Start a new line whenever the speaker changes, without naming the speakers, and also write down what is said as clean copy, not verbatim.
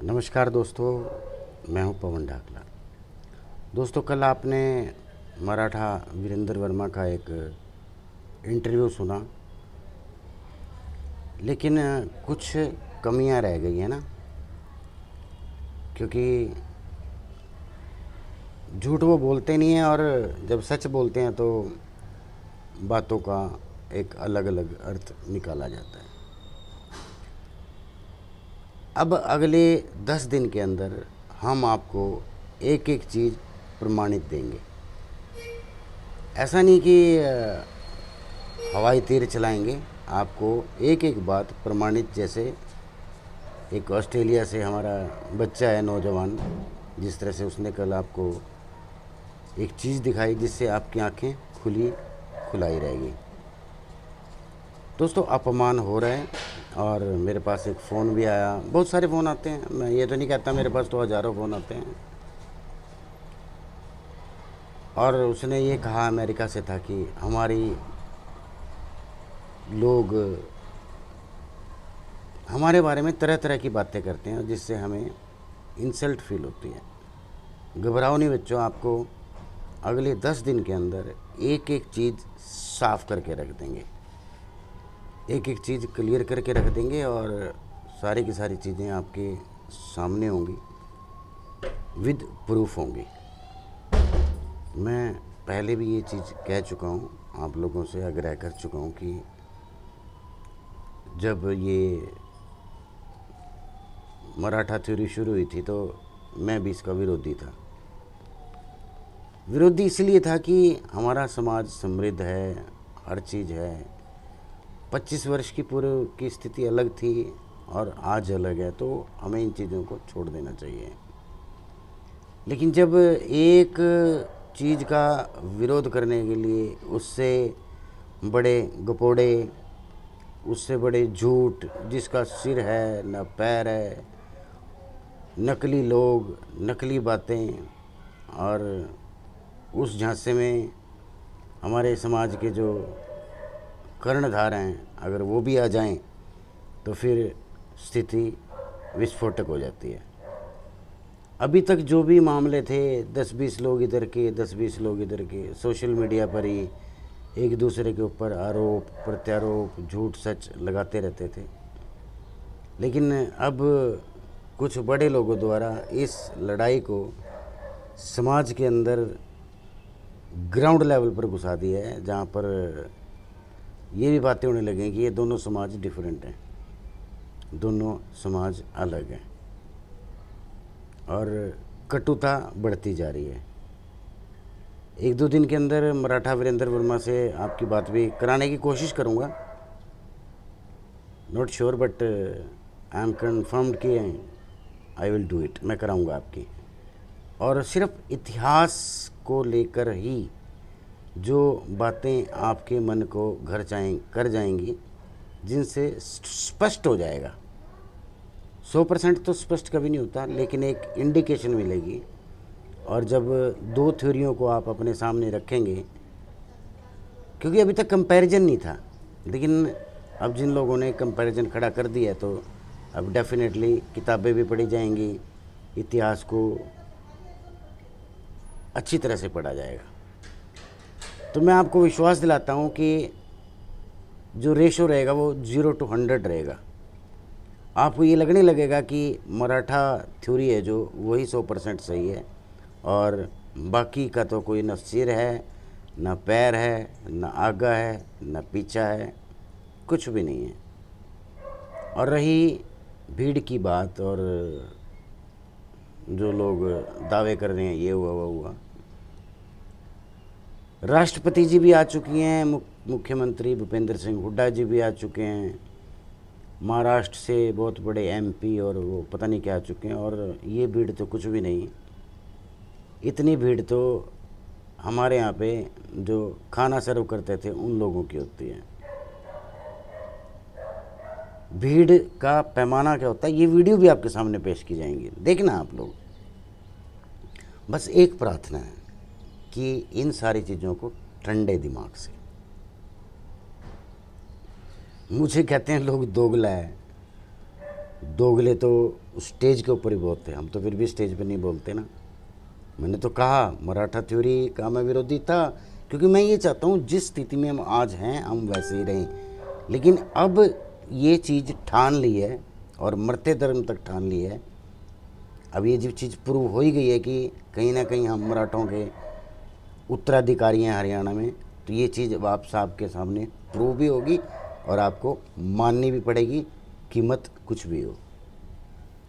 नमस्कार दोस्तों, मैं हूं पवन ढाकला। दोस्तों, कल आपने मराठा वीरेंद्र वर्मा का एक इंटरव्यू सुना, लेकिन कुछ कमियां रह गई हैं ना, क्योंकि झूठ वो बोलते नहीं हैं और जब सच बोलते हैं तो बातों का एक अलग अलग अर्थ निकाला जाता है। अब अगले 10 दिन के अंदर हम आपको एक एक चीज़ प्रमाणित देंगे। ऐसा नहीं कि हवाई तीर चलाएंगे, आपको एक एक बात प्रमाणित। जैसे एक ऑस्ट्रेलिया से हमारा बच्चा है, नौजवान, जिस तरह से उसने कल आपको एक चीज़ दिखाई जिससे आपकी आंखें खुलाई रहेगी। दोस्तों, अपमान हो रहा है और मेरे पास एक फ़ोन भी आया। बहुत सारे फ़ोन आते हैं, मैं ये तो नहीं कहता, मेरे पास तो हज़ारों फ़ोन आते हैं। और उसने ये कहा, अमेरिका से था, कि हमारी लोग हमारे बारे में तरह तरह की बातें करते हैं जिससे हमें इंसल्ट फील होती है। घबराओ नहीं बच्चों, आपको अगले 10 दिन के अंदर एक एक चीज़ साफ करके रख देंगे, एक एक चीज़ क्लियर करके रख देंगे और सारी की सारी चीज़ें आपके सामने होंगी, विद प्रूफ होंगी। मैं पहले भी ये चीज़ कह चुका हूँ, आप लोगों से आग्रह कर चुका हूँ कि जब ये मराठा थ्योरी शुरू हुई थी तो मैं भी इसका विरोधी था। विरोधी इसलिए था कि हमारा समाज समृद्ध है, हर चीज़ है। 25 वर्ष की पूर्व की स्थिति अलग थी और आज अलग है, तो हमें इन चीज़ों को छोड़ देना चाहिए। लेकिन जब एक चीज़ का विरोध करने के लिए उससे बड़े गपोड़े, उससे बड़े झूठ, जिसका सिर है न पैर है, नकली लोग, नकली बातें, और उस झांसे में हमारे समाज के जो कर्णधार हैं अगर वो भी आ जाएं तो फिर स्थिति विस्फोटक हो जाती है। अभी तक जो भी मामले थे, 10-20 लोग इधर के, 10-20 लोग इधर के, सोशल मीडिया पर ही एक दूसरे के ऊपर आरोप प्रत्यारोप, झूठ सच लगाते रहते थे। लेकिन अब कुछ बड़े लोगों द्वारा इस लड़ाई को समाज के अंदर ग्राउंड लेवल पर घुसा दिया है, जहाँ पर ये भी बातें होने लगें कि ये दोनों समाज डिफरेंट हैं, दोनों समाज अलग हैं, और कटुता बढ़ती जा रही है। 1-2 दिन के अंदर मराठा वीरेंद्र वर्मा से आपकी बात भी कराने की कोशिश करूँगा। Not sure but I am confirmed कि आई विल डू इट, मैं कराऊँगा आपकी। और सिर्फ इतिहास को लेकर ही जो बातें आपके मन को कर जाएंगी, जिनसे स्पष्ट हो जाएगा। 100% तो स्पष्ट कभी नहीं होता, लेकिन एक इंडिकेशन मिलेगी। और जब दो थ्योरियों को आप अपने सामने रखेंगे, क्योंकि अभी तक कंपैरिजन नहीं था, लेकिन अब जिन लोगों ने कंपैरिजन खड़ा कर दिया है तो अब डेफिनेटली किताबें भी पढ़ी जाएंगी, इतिहास को अच्छी तरह से पढ़ा जाएगा। तो मैं आपको विश्वास दिलाता हूँ कि जो रेशो रहेगा वो 0 to 100 रहेगा। आपको ये लगने लगेगा कि मराठा थ्योरी है जो, वही 100% सही है, और बाकी का तो कोई न सिर है, न पैर है, न आगा है, न पीछा है, कुछ भी नहीं है। और रही भीड़ की बात, और जो लोग दावे कर रहे हैं ये हुआ वो हुआ, राष्ट्रपति जी भी आ चुकी हैं, मुख्यमंत्री भूपेंद्र सिंह हुड्डा जी भी आ चुके हैं, महाराष्ट्र से बहुत बड़े एमपी और वो पता नहीं क्या आ चुके हैं, और ये भीड़ तो कुछ भी नहीं। इतनी भीड़ तो हमारे यहाँ पे जो खाना सर्व करते थे उन लोगों की होती है। भीड़ का पैमाना क्या होता है, ये वीडियो भी आपके सामने पेश की जाएंगी, देखना आप लोग। बस एक प्रार्थना है कि इन सारी चीज़ों को ठंडे दिमाग से, मुझे कहते हैं लोग दोगला है, दोगले तो उस स्टेज के ऊपर ही बहुत थे, हम तो फिर भी स्टेज पे नहीं बोलते ना। मैंने तो कहा मराठा थ्योरी का मैं विरोधी था, क्योंकि मैं ये चाहता हूँ जिस स्थिति में हम आज हैं हम वैसे ही रहें। लेकिन अब ये चीज़ ठान ली है और मरते धर्म तक ठान ली है। अब ये जो चीज़ प्रूव हो ही गई है कि कहीं ना कहीं हम मराठों के उत्तराधिकारी हैं हरियाणा में, तो ये चीज़ अब आप साहब के सामने प्रूव भी होगी और आपको माननी भी पड़ेगी, कीमत कुछ भी हो।